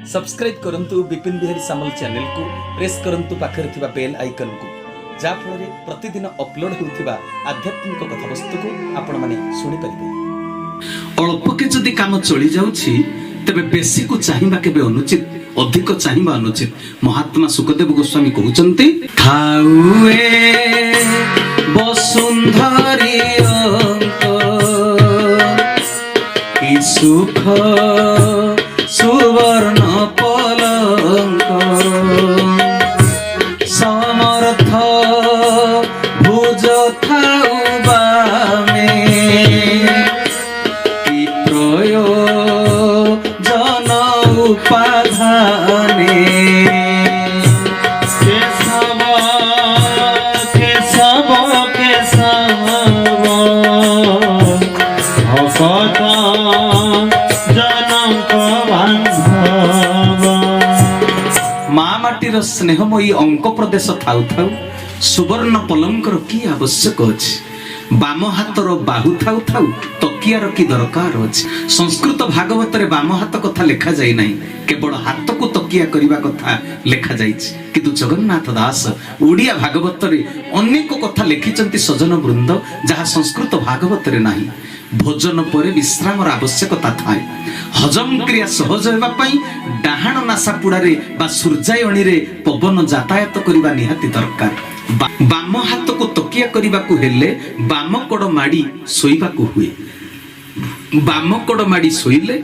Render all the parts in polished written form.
Subscribe करंतु विपिन बिहारी सामल channel को press करंतु पाखरे थिबा बेल आइकन को जा फल प्रतिदिन अपलोड होउथिबा आध्यात्मिक कथावस्तु को आपण माने सुनि परिबे। अल्प के जदि काम चली जाउछि तबे बेसी को चाहिबा केबे अनुचित, अधिक चाहिबा अनुचित। महात्मा सुखदेव गोस्वामी कहउचंती खाउए वसुंधरी की सुख सुवर्ण पलंक समर्थ भुज थाउ बामे की प्रयोजन उपाधाने केशव केशव केशव भगत माँ माटीर स्नेहमयी अंक प्रदेश थाउ थाउ सुवर्ण पलंकर की आवश्यक अछि। बाम हातर बाहु थाउ थाउ तकियार की दरकार अछि। संस्कृत भागवत रे बाम हाथ कथा लेखा जाय नाही, केवल हाथ को तकिया करिबा कथा लेखा जायछि। किंतु जगन्नाथ दास ओडिया भागवत रे अनेक कथा लेखिचंती सजन वृंद, जहा संस्कृत भागवत रे नाही। भोजन पर विश्राम आवश्यकता थाए। हजम क्रिया सहज हेबा पई डाहाण नासापुड़ा रे बा सूर्यायणी रे पवन यातायात करिबा निहाती दरकार। बाम हाथ को तकिया करिबा को हेले बाम कोड माडी सोइबा को हुए। बाम कोड माडी सोइले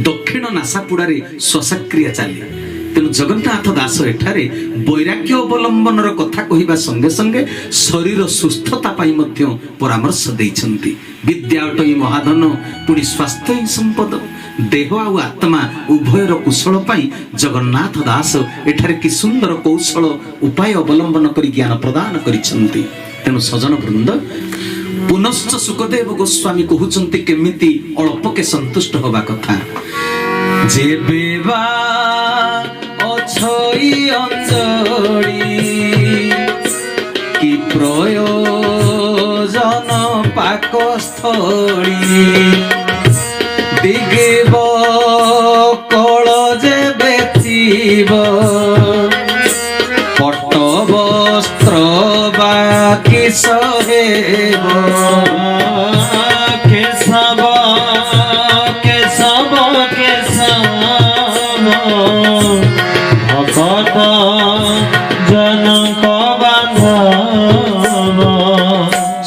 दक्षिण नासापुड़ा रे श्वासक्रिया चले। तेणु जगन्नाथ दास एठारे वैराग्य अवलंबनर कथा कहिबा संगे संगे शरीर सुस्थता पाई मध्य परामर्श दैछन्ति। विद्या अटई महाधन पुणी स्वास्थ्य ही संपद। देह आउ आत्मा उभयर कुशल पाई जगन्नाथ दास एठारे कि सुंदर कौशल उपाय अवलंबन करी ज्ञान प्रदान करिछन्ति। तेणु सजन वृंद पुनश्च सुखदेव गोस्वामी कहउचन्ति केमिति अल्प के संतुष्ट होबा कथा। जेबे बा अछई अंजली की प्रयोजन पाकस्थली दिगेब कल जेबे थिब पट वस्त्र बाकी सहेब केशव केशव केशव भगत जनक बांधव।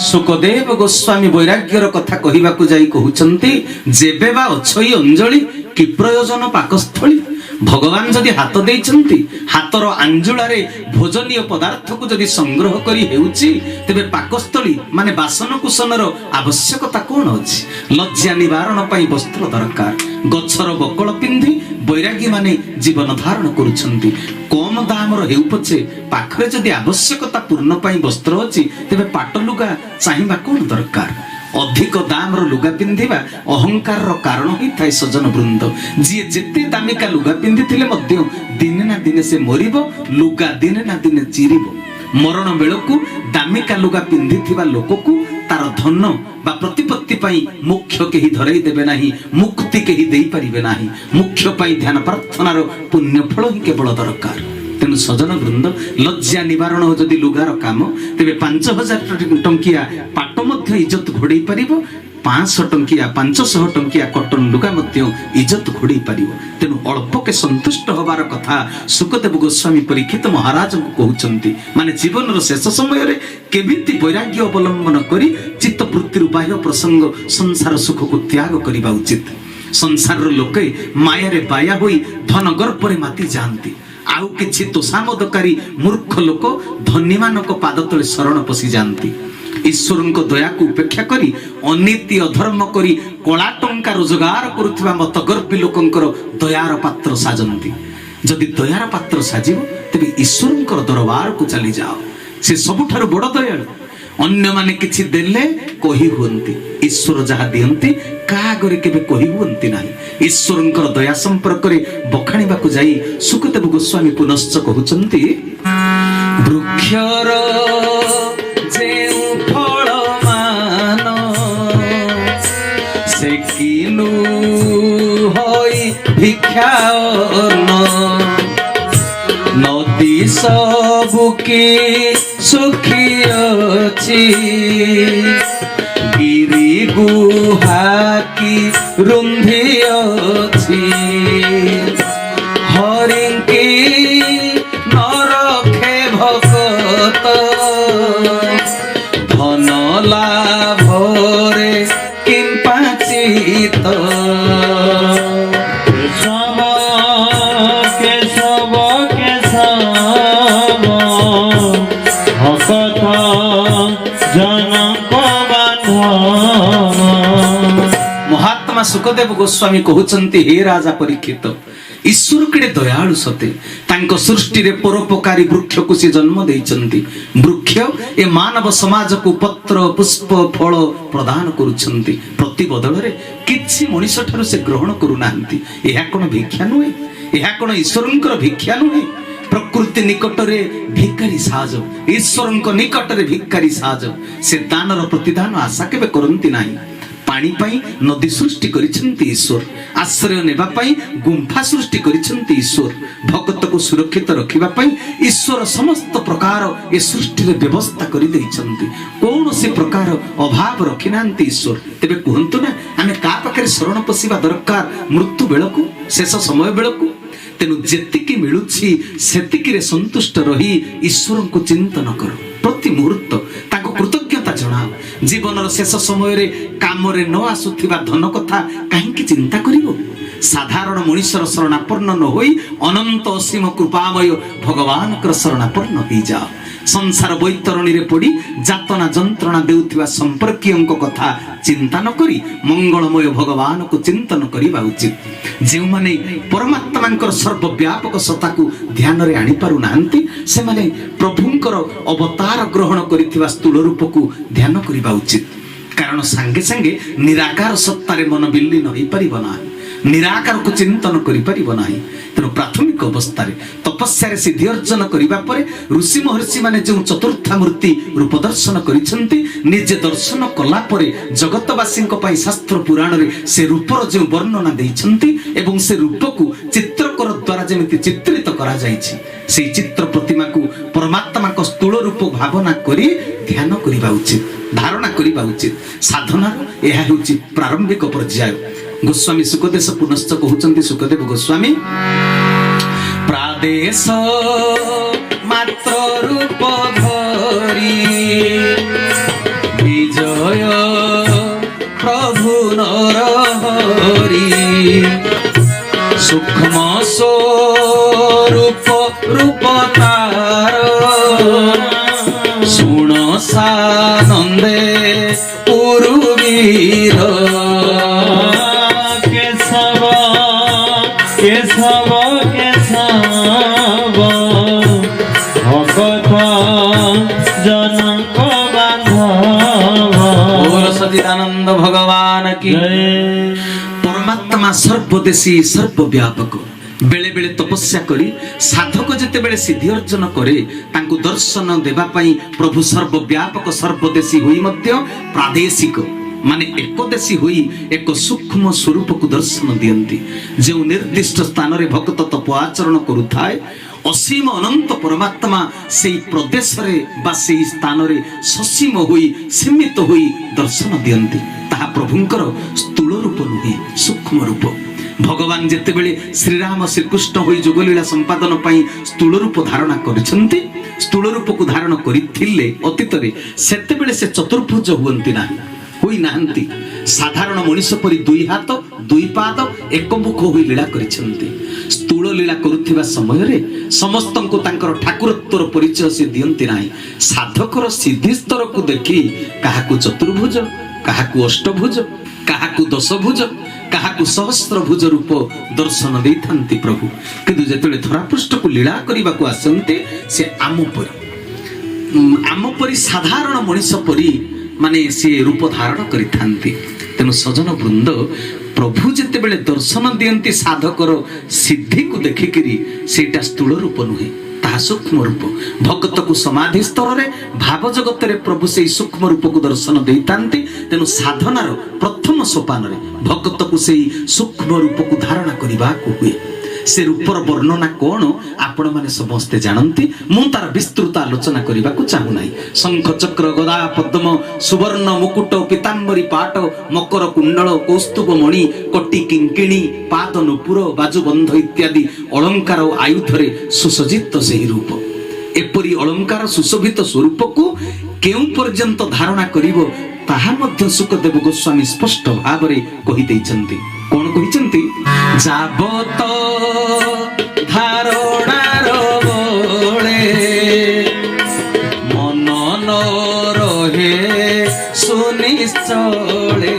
सुखदेव गोस्वामी वैराग्यर कथा कहिबाकु जाई कहउचंती जेबे बा अछई अंजली की प्रयोजन पाकस्थली। भगवान जदि हाथ देइचंती हातर आंजुलारे भोजनीय पदार्थ को जदि संग्रह करी हेउची तेबे पाकस्थली माने बासन कुसनर आवश्यकता कोन अछि। लज्जा निवारण पई वस्त्र दरकार। गछर बकल पिंधि बैरागी माने जीवन धारण करुछंती। कम दामर हेउ पछे पाखरे जदि आवश्यकता पूर्ण पई वस्त्र अछि तेबे पाट लुगा चाहिबा कोन दरकार। अधिक दाम लुगा पिंधिबा अहंकार कारण ही थाए सजन वृंद। जी जेते दामिका लुगा पिंधिथिले मध्य दिने ना दिने से मरिबो, लुगा दिने ना दिने चिरिबो। मरण बेलकु दामिका लुगा पिंधिथिबा लोककु तार धन बा प्रतिपत्ति पाई मोक्ष केही धरई देबे नाही, मुक्ति केही देई परिबे नाही। मोक्ष पाई ध्यान प्रार्थनार पुण्य फल ही केवल दरकार। तेणु सजन वृंद लज्जा निवारण हो जदि लुगार काम तेबे 5000 टंकिया पाट मध्य इज्जत घोड़े पारिबो, 500 टंकिया 500 टंकिया कटन लुगा मध्य इज्जत घोड़े पारिबो। तेणु अल्प के संतुष्ट होबार कथा सुखदेव गोस्वामी परीक्षित महाराज को कहउचंती। माने जीवन रो शेष समय रे केमिति वैराग्य अवलंबन करी चित्त वृत्ति बाह्य प्रसंग संसार सुख को त्याग करिबा उचित। संसार रो लोके माया रे बाया होई धन गर्भ रे माती जानती। आउ किछि तोषामदकारी मूर्ख लोक धनी मानक पाद तले शरण पशि जानती। ईश्वरଙ୍କ दयाକୁ उपेक्षा करी अनीति अधर्म करी कला टंका रोजगार करुथिबा मतगर्भी लोकंकर दयार पात्र साजंती। जदि दयार पात्र साजिबो तबे ईश्वरଙ୍କ दरबार को चली जाओ। से सबुठार बड़ दयालु। अन्य माने किछि देले कहि हुंती, ईश्वर जहा दियंती कागरे केबे कहि हुंती नाही। ईश्वरଙ୍କର दया संपर्क रे बखाणीबाकु जाई सुखदेव गोस्वामी पुनश्च कहउचंती वृक्षर जेउ फल मान से किनु होई भिक्ष ଖ୍ୟାନ ନଦୀ ସବୁକି ସୁଖୀ ଅଛି ଗିରି ଗୁହାକି ରୁନ୍ଧି ଅଛି ହରିଙ୍କି ନରଖେ ଭକତ ଧନ ଲାଭରେ କିମ୍ପାଚିତ ମହାତ୍ମା ସୁଖଦେବ ଗୋସ୍ୱାମୀ କହୁଛନ୍ତି ହେ ରାଜା ପରୀକ୍ଷିତ ଈଶ୍ୱର କେଡ଼େ ଦୟାଳୁ ସତେ ତାଙ୍କ ସୃଷ୍ଟିରେ ପରୋପକାରୀ ବୃକ୍ଷକୁ ସେ ଜନ୍ମ ଦେଇଛନ୍ତି ବୃକ୍ଷ ଏ ମାନବ ସମାଜକୁ ପତ୍ର ପୁଷ୍ପ ଫଳ ପ୍ରଦାନ କରୁଛନ୍ତି ପ୍ରତି ବଦଳରେ କିଛି ମଣିଷ ଠାରୁ ସେ ଗ୍ରହଣ କରୁନାହାନ୍ତି ଏହା କ'ଣ ଭିକ୍ଷା ନୁହେଁ ଏହା କ'ଣ ଈଶ୍ୱରଙ୍କର ଭିକ୍ଷା ନୁହେଁ ପ୍ରକୃତି ନିକଟରେ ଭିକାରୀ ସାହାଜ ଈଶ୍ୱରଙ୍କ ନିକଟରେ ଭିକାରୀ ସାହାଜ ସେ ଦାନର ପ୍ରତିଦାନ ଆଶା କେବେ କରନ୍ତି ନାହିଁ ପାଣି ପାଇଁ ନଦୀ ସୃଷ୍ଟି କରିଛନ୍ତି ଈଶ୍ୱର ଆଶ୍ରୟ ନେବା ପାଇଁ ଗୁମ୍ଫା ସୃଷ୍ଟି କରିଛନ୍ତି ଈଶ୍ୱର ଭକ୍ତକୁ ସୁରକ୍ଷିତ ରଖିବା ପାଇଁ ଈଶ୍ୱର ସମସ୍ତ ପ୍ରକାର ଏ ସୃଷ୍ଟିରେ ବ୍ୟବସ୍ଥା କରିଦେଇଛନ୍ତି କୌଣସି ପ୍ରକାର ଅଭାବ ରଖିନାହାନ୍ତି ଈଶ୍ୱର ତେବେ କୁହନ୍ତୁ ନା ଆମେ କାହା ପାଖରେ ଶରଣ ପଶିବା ଦରକାର ମୃତ୍ୟୁ ବେଳକୁ ଶେଷ ସମୟ ବେଳକୁ ତେଣୁ ଯେତିକି ମିଳୁଛି ସେତିକିରେ ସନ୍ତୁଷ୍ଟ ରହି ଈଶ୍ୱରଙ୍କୁ ଚିନ୍ତନ କର ପ୍ରତି ମୁହୂର୍ତ୍ତ ତାଙ୍କୁ କୃତଜ୍ଞତା ଜଣାଅ ଜୀବନର ଶେଷ ସମୟରେ କାମରେ ନ ଆସୁଥିବା ଧନ କଥା କାହିଁକି ଚିନ୍ତା କରିବ ସାଧାରଣ ମଣିଷର ଶରଣାପନ୍ନ ନ ହୋଇ ଅନନ୍ତ ଅସୀମ କୃପାମୟ ଭଗବାନଙ୍କର ଶରଣାପନ୍ନ ହେଇଯାଅ ସଂସାର ବୈତରଣୀରେ ପଡ଼ି ଯାତନା ଯନ୍ତ୍ରଣା ଦେଉଥିବା ସମ୍ପର୍କୀୟଙ୍କ କଥା ଚିନ୍ତା ନ କରି ମଙ୍ଗଳମୟ ଭଗବାନଙ୍କୁ ଚିନ୍ତନ କରିବା ଉଚିତ ଯେଉଁମାନେ ପରମାତ୍ମାଙ୍କର ସର୍ବବ୍ୟାପକ ସତ୍ତାକୁ ଧ୍ୟାନରେ ଆଣିପାରୁନାହାନ୍ତି ସେମାନେ ପ୍ରଭୁଙ୍କର ଅବତାର ଗ୍ରହଣ କରିଥିବା ସ୍ଥୂଳ ରୂପକୁ ଧ୍ୟାନ କରିବା ଉଚିତ କାରଣ ସାଙ୍ଗେ ସାଙ୍ଗେ ନିରାକାର ସତ୍ତାରେ ମନ ବିଲୀନ ହୋଇପାରିବ ନାହିଁ ନିରାକାରକୁ ଚିନ୍ତନ କରିପାରିବ ନାହିଁ ତେଣୁ ପ୍ରାଥମିକ ଅବସ୍ଥାରେ ତପସ୍ୟାରେ ସିଦ୍ଧି ଅର୍ଜନ କରିବା ପରେ ଋଷି ମହର୍ଷି ମାନେ ଯେଉଁ ଚତୁର୍ଥା ମୂର୍ତ୍ତି ରୂପ ଦର୍ଶନ କରିଛନ୍ତି ନିଜେ ଦର୍ଶନ କଲା ପରେ ଜଗତବାସୀଙ୍କ ପାଇଁ ଶାସ୍ତ୍ର ପୁରାଣରେ ସେ ରୂପର ଯେଉଁ ବର୍ଣ୍ଣନା ଦେଇଛନ୍ତି ଏବଂ ସେ ରୂପକୁ ଚିତ୍ରକର ଦ୍ୱାରା ଯେମିତି ଚିତ୍ରିତ କରାଯାଇଛି ସେଇ ଚିତ୍ର ପ୍ରତିମାକୁ ପରମାତ୍ମାଙ୍କ ସ୍ଥୂଳ ରୂପ ଭାବନା କରି ଧ୍ୟାନ କରିବା ଉଚିତ ଧାରଣା କରିବା ଉଚିତ ସାଧନାର ଏହା ହେଉଛି ପ୍ରାରମ୍ଭିକ ପର୍ଯ୍ୟାୟ ଗୋସ୍ୱାମୀ ସୁଖଦେଶ ପୁନଶ୍ଚ କହୁଛନ୍ତି ସୁଖଦେବ ଗୋସ୍ୱାମୀ ପ୍ରାଦେଶ ମାତ୍ର ରୂପ ଧରି ବିଜୟ ପ୍ରଭୁ ନରହରି ସୂକ୍ଷ୍ମ ସ୍ୱରୂପ ରୂପ ତାର ଶୁଣ ସାନନ୍ଦେ ପୁରୁବୀର सच्चिदानंद भगवान की परमात्मा सर्वदेशी सर्वव्यापक बेले बेले तपस्या करी साधक जेते बेले सिद्धि अर्जन करे तांकु दर्शन देबा पई प्रभु सर्वव्यापक सर्वदेशी होई मध्य प्रादेशिक माने एकदेशी होई एक सूक्ष्म स्वरूप को दर्शन दियंती जो निर्दिष्ट स्थान रे भक्त तप आचरण करुथाय असीम अनंत परमात्मा से प्रदेश रे बा से स्थान रे ससीम होई सीमित होई दर्शन दियंती ताहा प्रभुंकर स्थूल रूप नुहे सूक्ष्म रूप भगवान जेते बेले श्री राम श्रीकृष्ण होई जोगलीला संपादन पई स्थूल रूप धारणा करिसंती स्थूल रूप को धारण करिथिले अतीत रे सेते बेले से चतुर्भुज हुवंती नाही होई नाहंती साधारण मनुष्य परि दुई हाथ दुई पाद एक मुख होई लीला करिसंती स्थूल लीला करुथिबा समय रे समस्तंको तांकर ठाकुरत्वर परिचय से दियंती नाही साधकर सिद्धि स्तर को देखि काहाकु चतुर्भुज काहाकु अष्टभुज काहाकु दशभुज काहाकु सहस्त्रभुज रूप दर्शन देथांती प्रभु किंतु जेतेले धरापृष्ठ को लीला करिबा को आसंते से आम परि साधारण मनुष्य परि माने से रूप धारण करिथांती तेनु सजन वृंद प्रभु जेते बेले दर्शन दियंती साधकर सिद्धि को देखिकरी सेटा स्थूल रूप नुहे ताहा सूक्ष्म रूप भक्त को समाधि स्तर रे भाव जगत रे प्रभु से सूक्ष्म रूप को दर्शन देइतांती तेनु साधनार प्रथम सोपान रे भक्त को से सूक्ष्म रूप को धारणा करबा को हुए से रूपर वर्णना कोण आपण माने समस्ते जानती मु तार विस्तृत आलोचना करबा को चाहू नाही शंख चक्र गदा पद्म सुवर्ण मुकुट पीतांबरी पाट मकर कुंडल कौस्तुभ मणि कोटि किंकिणी पाद नुपुर बाजुबंध इत्यादि अलंकार और आयुध रे सुसज्जित से रूप एपरी अलंकार सुशोभित स्वरूप को केउ पर्यंत धारणा करिवो ताहा मध्य सुखदेव गोस्वामी स्पष्ट भाव रे कहि दैछन्ति कोन कहिछन्ति जाबत धारणार बोले मन न रहे सुनिश्चले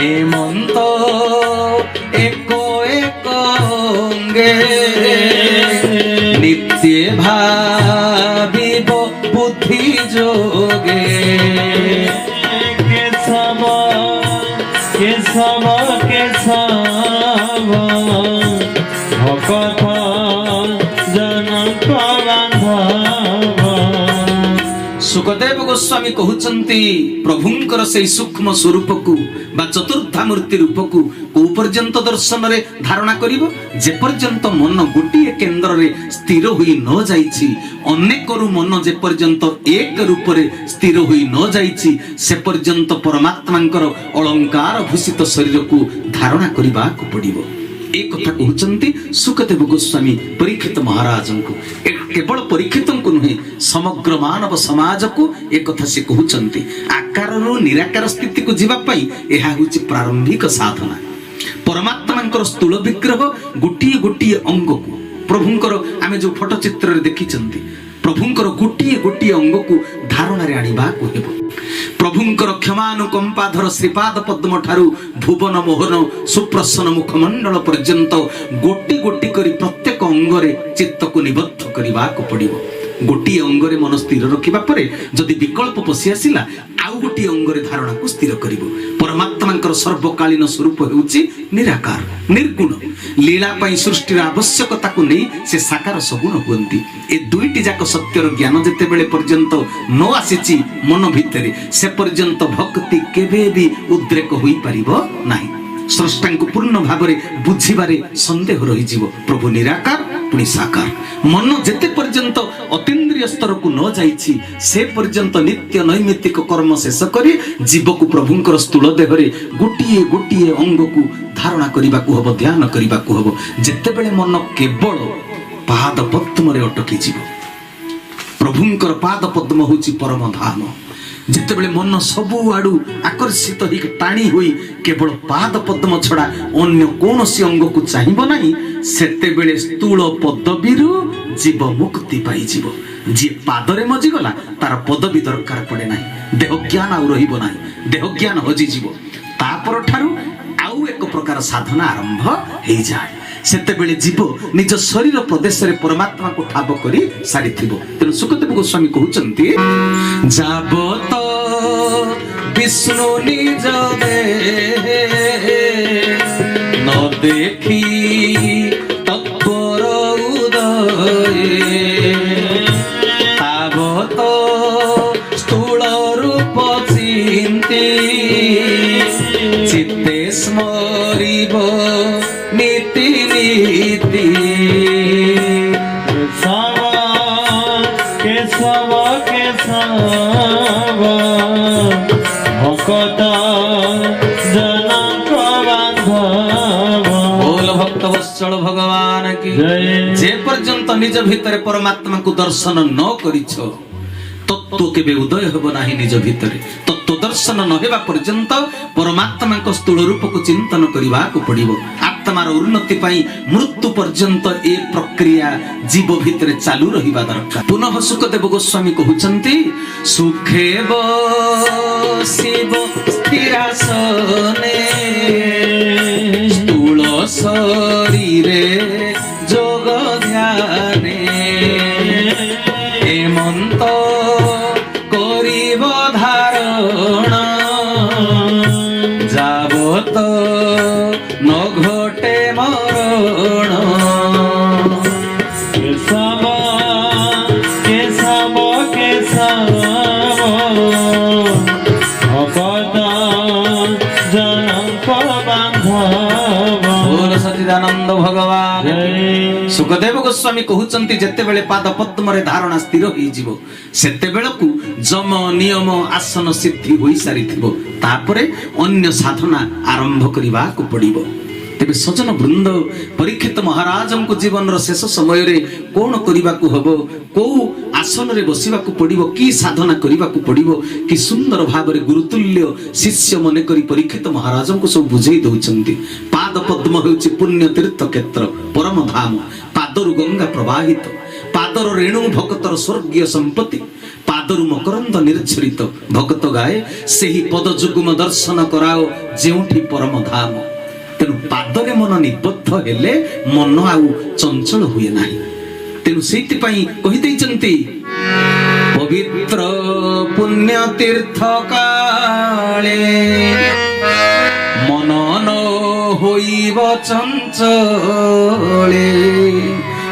ए मन्त एको एक अंगे नित्य भाविब बुद्धि जोगे सुखदेव गोस्वामी कहउचंती प्रभुंकर से सूक्ष्म स्वरूप को बा चतुर्धा मूर्ति रूप को पर्यंत दर्शन रे धारणा करिवो जे पर्यंत मन गोटिए केंद्र रे स्थिर होई न जाईछि अनेक रु मन जे पर्यंत एक रूप रे स्थिर होई न जाईछि से पर्यंत परमात्मांकर अलंकार भूषित शरीर को धारणा करिबा को पड़िबो एक कथा कहउचंती सुखदेव गोस्वामी परीक्षित महाराज को केवल परीक्षित को नुहे समग्र मानव समाज को एक कथा से कहउचंती आकार रु निराकार स्थिति को जीवा पई एहा होची प्रारंभिक साधना परमात्मांकर स्थूल विग्रह गोटिए गोटिए अंग को प्रभुंकर आमे जो फोटो चित्र रे देखिचंती प्रभुंकर गोटिए गोटिए अंग को धारणा रे आनिबा को हेबो प्रभुंकर क्षमानुकंपाधर श्रीपाद पद्म ठारू भुवन मोहन सुप्रसन्न मुखमंडल पर्यंत गोटी गोटी करी प्रत्येक अंगरे चित्त को निबद्ध करबा को पड़िबो गोटी अंगरे मन स्थिर रखिबा परे जदि विकल्प पसि आसिला आउ गोटी अंगरे धारणा को स्थिर करिबो परमात्मांकर सर्वकालीन स्वरूप हेउची निराकार निर्गुण लीला पई सृष्टिर आवश्यकता को नहीं से साकार सगुण होंती ए दुईटी जाक सत्यर ज्ञान जेते बेले पर्यंत न आसीची मन भितरे से पर्यंत भक्ति केबे भी उद्रेक होई परिबो नाही स्रष्टा को पूर्ण भाव में बुझीबारे संदेह रही जीव प्रभु निराकार पुणी साकार मन जेते पर्यंत अतीन्द्रिय स्तर को न जाइछि से पर्यंत नित्य नैमित्तिक कर्म शेष करी जीव को प्रभुंकर स्थूल देह रे गोटिए गोटिए अंग को धारणा करिबा को हबो ध्यान करिबा को हबो जेते बेले मन केवल पाद पद्म रे अटकी जीव प्रभुंकर पाद पद्म होछि परम धाम जिते बेले मन सबु आडू आकर्षित हो टाणी हुई केवल पाद पद्म छड़ा अन्य कौनसी अंग को चाहिबो नाही सेते बेले स्थूल पदवी जीव मुक्ति पाई जीव जी पादरे मजी गला तार पदवी दरकार पड़े नाही देह ज्ञान आउ रहिबो नाही देह ज्ञान हजि जीव तापर ठारू आउ एक प्रकार साधना आरंभ हेई जाय सेते बेले जीव निज शरीर प्रदेश रे परमात्मा को ठाब करी सारी थिबो तेनु सुखदेव गोस्वामी कहउचंती जाबो तो विष्णु निज देह न देखी तत्पर उदय ताबो तो स्थूल रूप चिंती चित्ते स्मरिब नीति नीति बोल भक्त वत्सल भगवान की जे पर्यंत निज भितर परमात्मा को दर्शन न करिछ तत्व केबे उदय हेबो नाही निज भितर तत्व दर्शन न हेबा पर्यंत परमात्मा को स्थूल रूप को चिंतन करबा को पड़िबो आत्मार उन्नति पाई मृत्यु पर्यंत ए प्रक्रिया जीव भितर चालू रहिबा दरकार पुनः सुखदेव गोस्वामी कहउचंती सुखेव शिव स्थिरासने स्थूल शरीरे जोग ध्याने हेमंत करिब धारण जाबत न घटे मरण भगवान। सुखदेव गोस्वामी कहउचंती जेतेबेले पाद पद्मरे धारणा स्थिर होई जिवो सेतेबेलकु जम नियम आसन सिद्धि होई सारिथिबो तापरे अन्य साधना आरंभ करिबा को पड़िबो। तेबे सजन वृंद परीक्षित महाराज को जीवन शेष समय कौन करने को हम कौ आसन रे बसवा पड़ो कि साधना करने को पड़ो कि सुंदर भाव में गुरुतुल्य शिष्य मन कर परीक्षित महाराज को सब बुझे दौरान पाद पद्म हूँ पुण्य तीर्थ क्षेत्र परम धाम पादरु गंगा प्रवाहित पादर रेणु भक्तर स्वर्गीय संपत्ति पादरु मकरंद निर्झरित भक्त गाए से ही पद जुगुम दर्शन कराओ जेउठी परम धाम। तेणु पादरे मन निबद्ध हेले मन आउ चंचल हुए नाही। तेणु सेति पई कहि दैचंती पवित्र पुण्य तीर्थ काले मन न होइब चंचले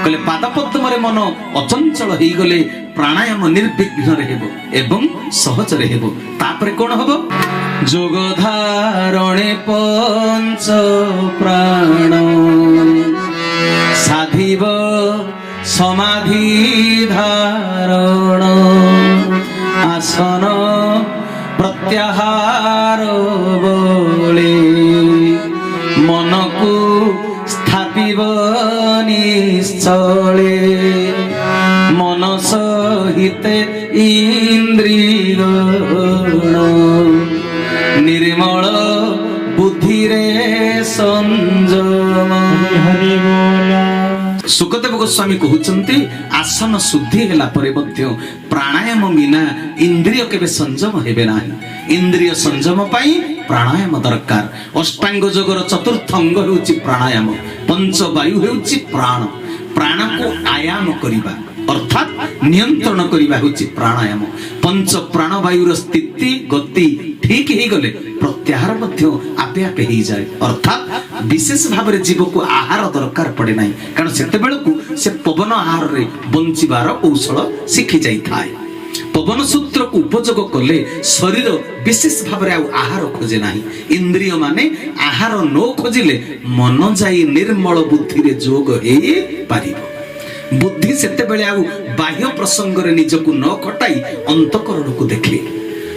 कहले पाद पद्मरे मन अचंचल होई गले प्राणायाम निर्विघ्न रहेबो एवं सहज रहेबो तापरे कोन हबो जोग धारणे पंच प्राण साधिब समाधि धारण आसन प्रत्याहार बोले मन को स्थापिब निश्चले मन सहित इंद्रिय निर्मल बुद्धि रे संयम। सुखदेव गोस्वामी कहउचंती आसन शुद्धि हेला परे मध्य प्राणायाम बिना इंद्रिय केबे संयम हेबे नाही। इंद्रिय संयम पाई प्राणायाम दरकार। अष्टांग योगर चतुर्थ अंग हेउची प्राणायाम पंच वायु हेउची प्राण प्राण को आयाम करिबा अर्थात नियंत्रण करिबा हेउची प्राणायाम पंच प्राण वायुर स्थिति गति ठीक ही गले प्रत्याहार मध्य आपे आपे ही जाए अर्थात विशेष भाव में जीव को आहार दरकार पड़े नहीं कारण सेते बेलकु से पवन आहार रे बंचिबार कौशल शिखि जाई थाए। पवन सूत्र को उपयोग कले शरीर विशेष भाव में आहार खोजे नहीं। इंद्रिय माने आहार न खोजिले मन जाई निर्मल बुद्धि रे जोग हे पारिबो। बुद्धि सेते बेले आउ बाह्य प्रसंग रे निजको न खटाई अंतकरण को देखे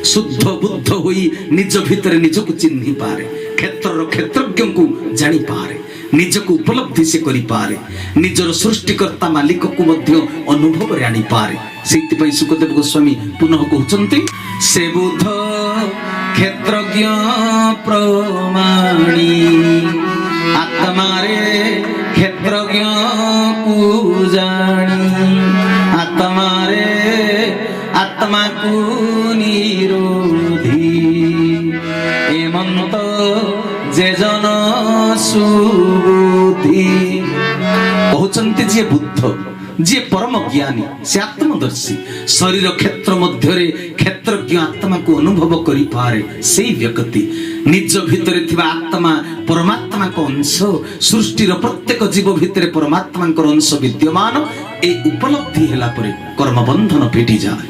शुद्ध बुद्ध होई निज भितर निजको चिन्हि पारे क्षेत्रर क्षेत्रज्ञ को जानी पारे निजको उपलब्धि से करि पारे निजर सृष्टिकर्ता मालिक को मध्य अनुभव रे आनी पारे। सेति पई सुखदेव गोस्वामी पुनः कहउचंती से बुद्ध क्षेत्रज्ञ प्रमाणी आत्मा रे क्षेत्रज्ञ को जानी आत्मा रे आत्मा को निरोधी एमंत जे जन सुबुद्धि कहउचंती जे बुद्ध जे परम ज्ञानी से आत्मदर्शी शरीर क्षेत्र मध्य क्षेत्रज्ञ आत्मा को अनुभव करि पारे सेई व्यक्ति निज भितरे थिबा आत्मा परमात्मा को अंश सृष्टिर प्रत्येक जीव भितरे परमात्मा को अंश विद्यमान ए उपलब्धि हेला परे कर्म बंधन फिटी जाए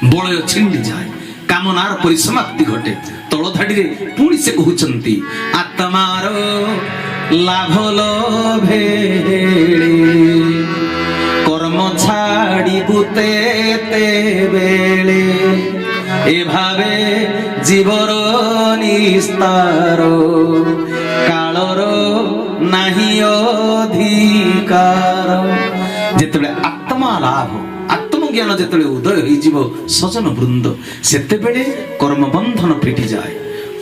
बलय छिंडी जाए कामनार परिसमाप्ति घटे। तल धाड़ी रे पुणी से कहउचंती आत्मार लाभ लभेले कर्म छाड़ी बुते ते बेले ए भावे जीवर निस्तार कालर नाही अधिकार। जेतबे आत्मा लाभ ज्ञान जेतले उदय होई जीवो सजन वृंद सेते बेले कर्म बंधन फिटी जाए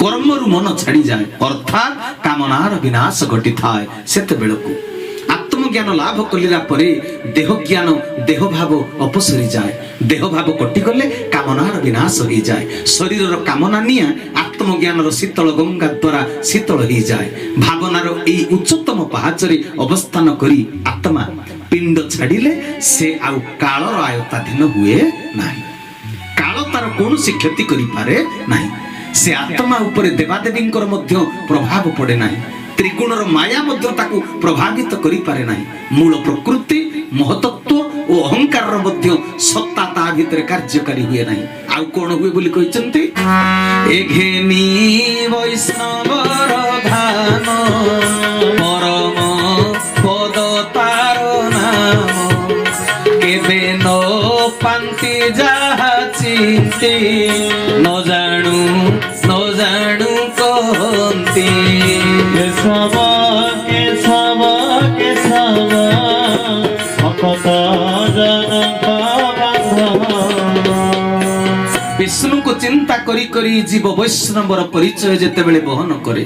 कर्मरु मन छाड़ी जाए अर्थात कामनार विनाश घटी थाए। सेते बेलकु आत्मज्ञान लाभ कलिरा परे देह ज्ञान देह भाव अपसरी जाए देह भाव कटि गले कामनार विनाश होई जाए शरीरर कामना निया आत्मज्ञानर शीतल गंगा द्वारा शीतल होई जाए भावनार एई उच्चतम पहाचरे अवस्थान करी आत्मा पिंड छाड़िले से आउ कालर आयत्ताधीन हुए नाही काल तार कौनसी क्षति करि पारे नाही से आत्मा उपरे देवादेवींकर मध्य प्रभाव पड़े नाही त्रिगुणर माया मध्य ताकू प्रभावित करि पारे नाही मूल प्रकृति महतत्व और अहंकार मध्य सत्ता ता भितर कार्यकारी हुए नाही आउ कोन हुए बोली कहिसंती एघेनी वैष्णवर धाम परम ଯାହା ଚିନ୍ତି ନ ଜାଣୁ କହନ୍ତି କେଶବ କେଶବ କେଶବ ଭକତ ଜନକ ବାନ୍ଧବ। ବିଷ୍ଣୁକୁ ଚିନ୍ତା କରି କରି ଜୀବ ବୈଷ୍ଣବର ପରିଚୟ ଯେତେବେଳେ ବହନ କରେ,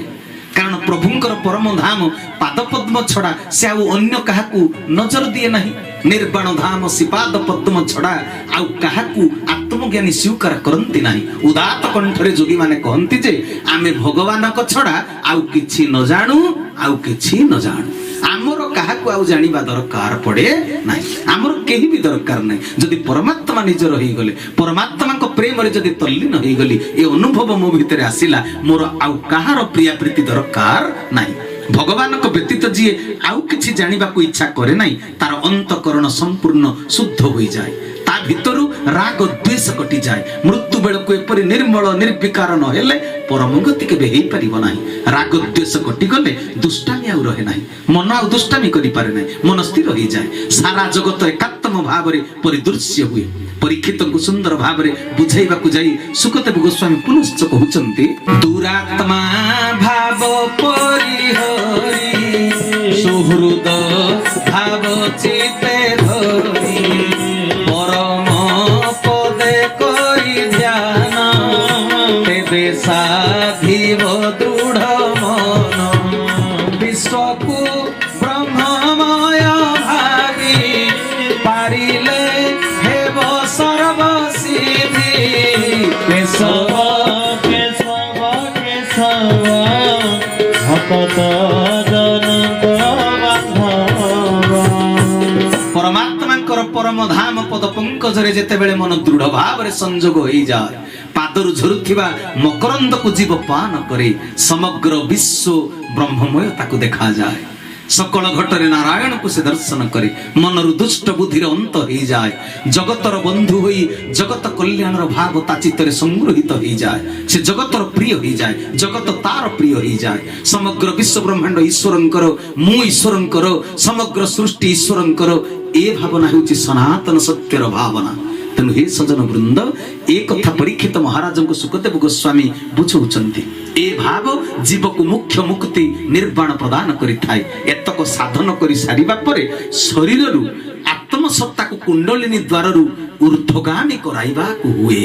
କାରଣ ପ୍ରଭୁଙ୍କର ପରମ ଧାମ ପାଦପଦ୍ମ ଛଡା ସେ ଆଉ ଅନ୍ୟ କାହାକୁ ନଜର ଦିଏ ନାହିଁ। ନିର୍ବାଣ ଧାମ ଶ୍ରୀପାଦ ପଦ୍ମ ଛଡା ଆଉ କାହାକୁ ଆତ୍ମଜ୍ଞାନୀ ସ୍ୱୀକାର କରନ୍ତି ନାହିଁ। ଉଦାତ୍ତ କଣ୍ଠରେ ଯୋଗୀମାନେ କହନ୍ତି ଯେ ଆମେ ଭଗବାନଙ୍କ ଛଡା ଆଉ କିଛି ନ ଜାଣୁ, ଆଉ କିଛି ନ ଜାଣୁ। ଆମର କାହାକୁ ଆଉ ଜାଣିବା ଦରକାର ପଡେ ନାହିଁ, ଆମର କେହି ବି ଦରକାର ନାହିଁ। ଯଦି ପରମାତ୍ମା ନିଜର ହେଇଗଲେ, ପରମାତ୍ମାଙ୍କ ପ୍ରେମରେ ଯଦି ତଲ୍ଲୀନ ହେଇଗଲି, ଏ ଅନୁଭବ ମୋ ଭିତରେ ଆସିଲା, ମୋର ଆଉ କାହାର ପ୍ରିୟା ପ୍ରୀତି ଦରକାର ନାହିଁ। ଭଗବାନଙ୍କ ବ୍ୟତୀତ ଯିଏ ଆଉ କିଛି ଜାଣିବାକୁ ଇଚ୍ଛା କରେ ନାହିଁ, ତାର ଅନ୍ତଃକରଣ ସମ୍ପୂର୍ଣ୍ଣ ଶୁଦ୍ଧ ହୋଇଯାଏ। ତା ଭିତରୁ ରାଗ ଦ୍ୱେଷ କଟିଯାଏ। ମୃତ୍ୟୁ ବେଳକୁ ଏପରି ନିର୍ମଳ ନିର୍ବିକାର ନ ହେଲେ ପରମଗତି କେବେ ହେଇପାରିବ ନାହିଁ। ରାଗ ଦ୍ୱେଷ କଟିଗଲେ ଦୁଷ୍ଟାମି ଆଉ ରହେ ନାହିଁ, ମନ ଆଉ ଦୁଷ୍ଟାମି କରିପାରେ ନାହିଁ, ମନ ସ୍ଥିର ହେଇଯାଏ। ସାରା ଜଗତ ଏକାତ୍ମ ଭାବରେ ପରିଦୃଶ୍ୟ ହୁଏ। ପରୀକ୍ଷିତଙ୍କୁ ସୁନ୍ଦର ଭାବରେ ବୁଝାଇବାକୁ ଯାଇ ସୁକଦେବ ଗୋସ୍ୱାମୀ ପୁନଶ୍ଚ କହୁଛନ୍ତି, ଦୁରାତ୍ମା ଭାବ ପରିହରି ସୁହୃଦ ଭାବ ଚିତେ ଧରି ପରମ ପଦେ କରି ଧ୍ୟାନ ତେବେ ସାଧିବ ଦୃଢ ମନ ବିଶ୍ୱକୁ ବ୍ରହ୍ମମୟ ଭାବି ପାରିଲେ ହେବ ସର୍ବସିଦ୍ଧି କେଶବ କେଶବ କେଶବ ଭକତ ଜନକ ବାନ୍ଧବ। ପରମାତ୍ମାଙ୍କର ପରମ ଧାମ ପଦ ପଙ୍କଜରେ ଯେତେବେଳେ ମନ ଦୃଢ ଭାବରେ ସଂଯୋଗ ହେଇଯାଏ, ପାଦରୁ ଝରୁଥିବା ମକରନ୍ଦକୁ ଜୀବ ପାନ କରେ, ସମଗ୍ର ବିଶ୍ୱ ବ୍ରହ୍ମମୟ ତାକୁ ଦେଖାଯାଏ। ସକଳ ଘଟରେ ନାରାୟଣକୁ ସେ ଦର୍ଶନ କରେ, ମନରୁ ଦୁଷ୍ଟ ବୁଦ୍ଧିର ଅନ୍ତ ହେଇଯାଏ। ଜଗତର ବନ୍ଧୁ ହୋଇ ଜଗତ କଲ୍ୟାଣର ଭାବ ତା ଚିତ୍ତରେ ସଂଗୃହୀତ ହେଇଯାଏ। ସେ ଜଗତର ପ୍ରିୟ ହେଇଯାଏ, ଜଗତ ତାର ପ୍ରିୟ ହେଇଯାଏ। ସମଗ୍ର ବିଶ୍ୱ ବ୍ରହ୍ମାଣ୍ଡ ଈଶ୍ୱରଙ୍କର, ମୁଁ ଈଶ୍ୱରଙ୍କର, ସମଗ୍ର ସୃଷ୍ଟି ଈଶ୍ୱରଙ୍କର, ଏ ଭାବନା ହେଉଛି ସନାତନ ସତ୍ୟର ଭାବନା। ତେଣୁ ହେ ସଜନ ବୃନ୍ଦ, ଏ କଥା ପରୀକ୍ଷିତ ମହାରାଜଙ୍କୁ ସୁକଦେବ ଗୋସ୍ୱାମୀ ବୁଝଉଛନ୍ତି। ଏ ଭାବ ଜୀବକୁ ମୁଖ୍ୟ ମୁକ୍ତି ନିର୍ବାଣ ପ୍ରଦାନ କରିଥାଏ। ଏତକ ସାଧନ କରି ସାରିବା ପରେ ଶରୀରରୁ ଆତ୍ମସତ୍ତାକୁ କୁଣ୍ଡଳିନୀ ଦ୍ୱାରରୁ ଊର୍ଦ୍ଧ୍ୱଗାମୀ କରାଇବାକୁ ହୁଏ।